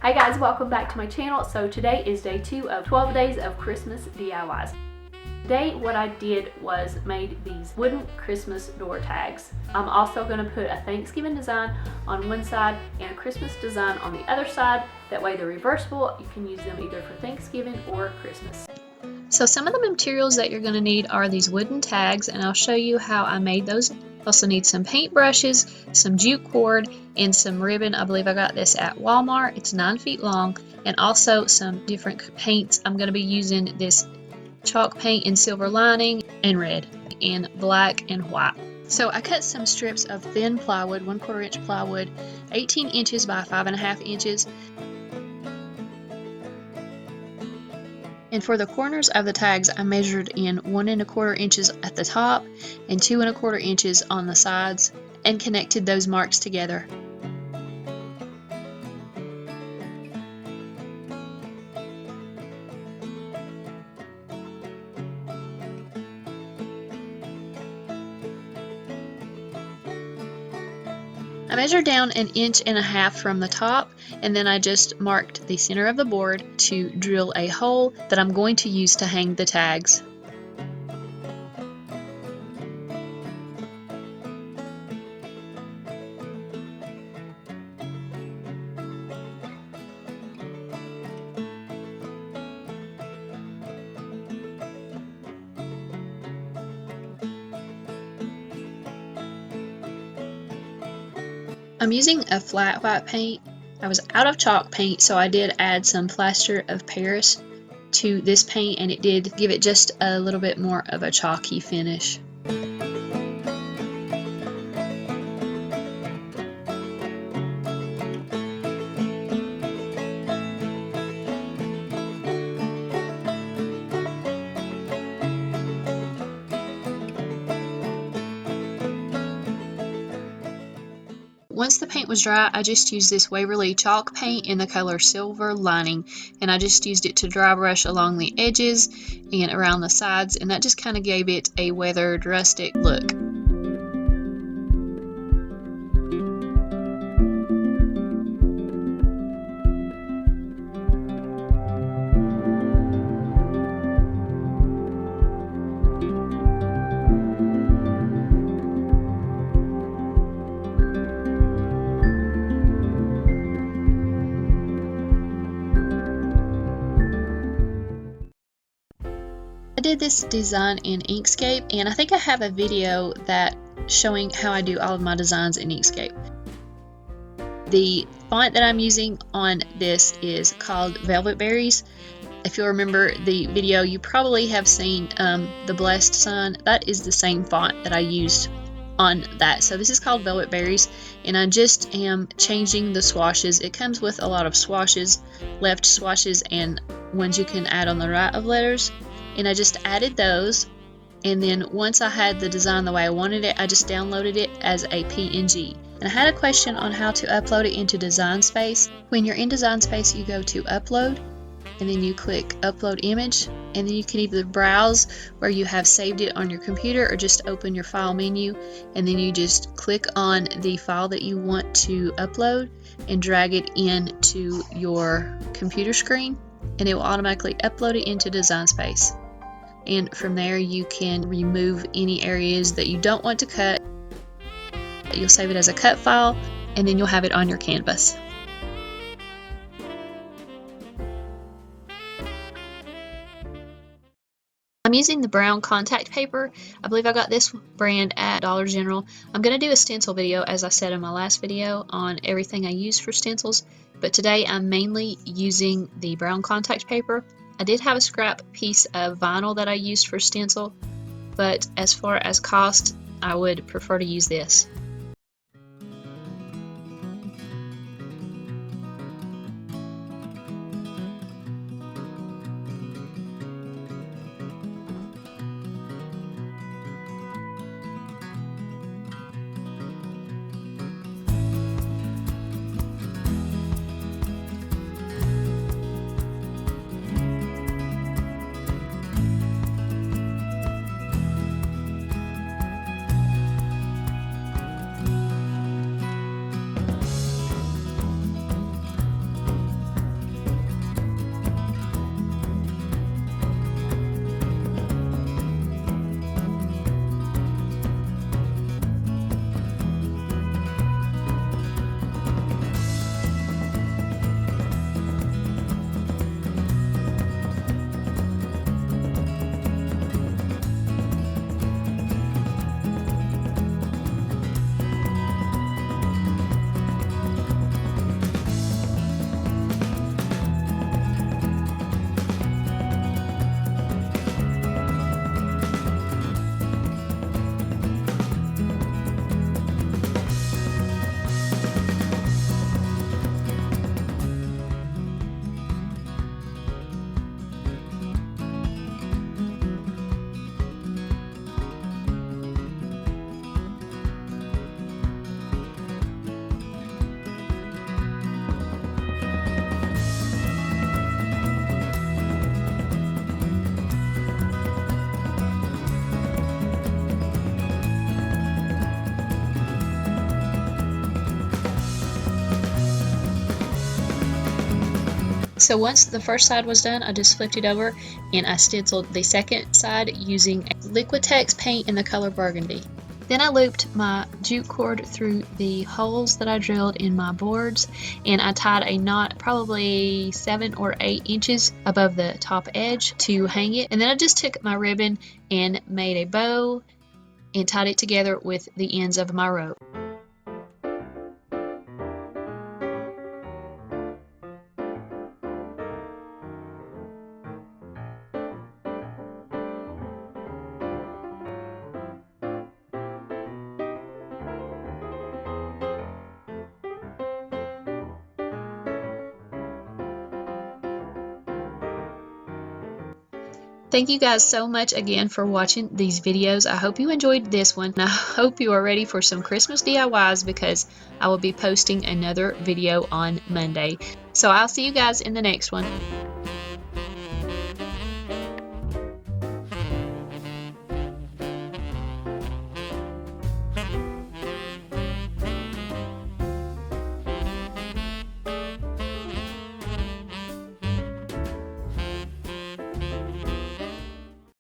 Hi guys, welcome back to my channel. So today is day 2 of 12 days of Christmas DIYs. Today what I did was made these wooden Christmas door tags. I'm also going to put a Thanksgiving design on one side and a Christmas design on the other side. That way they're reversible. You can use them either for Thanksgiving or Christmas. So some of the materials that you're going to need are these wooden tags, and I'll show you how I made those. Also need some paint brushes, some jute cord, and some ribbon. I believe I got this at Walmart. It's 9 feet long, and also some different paints. I'm going to be using this chalk paint in silver lining and red and black and white. So I cut some strips of thin plywood, 1/4 inch plywood, 18 inches by 5.5 inches. And for the corners of the tags, I measured in 1 1/4 inches at the top and 2 1/4 inches on the sides and connected those marks together. I measured down 1.5 inches from the top, and then I just marked the center of the board to drill a hole that I'm going to use to hang the tags. I'm using a flat white paint. I was out of chalk paint, so I did add some plaster of Paris to this paint, and it did give it just a little bit more of a chalky finish. Once the paint was dry, I just used this Waverly chalk paint in the color Silver Lining, and I just used it to dry brush along the edges and around the sides, and that just kind of gave it a weathered, rustic look. I did this design in Inkscape, and I think I have a video that showing how I do all of my designs in Inkscape. The font that I'm using on this is called Velvet Berries. If you'll remember the video, you probably have seen the blessed sign. That is the same font that I used on that. So this is called Velvet Berries, and I just am changing the swashes. It comes with a lot of swashes, left swashes, and ones you can add on the right of letters. And I just added those, and then once I had the design the way I wanted it, I just downloaded it as a PNG. And I had a question on how to upload it into Design Space. When you're in Design Space, you go to Upload, and then you click Upload Image, and then you can either browse where you have saved it on your computer or just open your file menu, and then you just click on the file that you want to upload and drag it into your computer screen, and it will automatically upload it into Design Space. And from there you can remove any areas that you don't want to cut. You'll save it as a cut file, and then you'll have it on your canvas. I'm using the brown contact paper. I believe I got this brand at Dollar General. I'm going to do a stencil video, as I said in my last video, on everything I use for stencils, but today I'm mainly using the brown contact paper. I did have a scrap piece of vinyl that I used for stencil, but as far as cost, I would prefer to use this. So once the first side was done, I just flipped it over and I stenciled the second side using Liquitex paint in the color burgundy. Then I looped my jute cord through the holes that I drilled in my boards, and I tied a knot probably 7 or 8 inches above the top edge to hang it. And then I just took my ribbon and made a bow and tied it together with the ends of my rope. Thank you guys so much again for watching these videos. I hope you enjoyed this one. I hope you are ready for some Christmas DIYs because I will be posting another video on Monday. So I'll see you guys in the next one.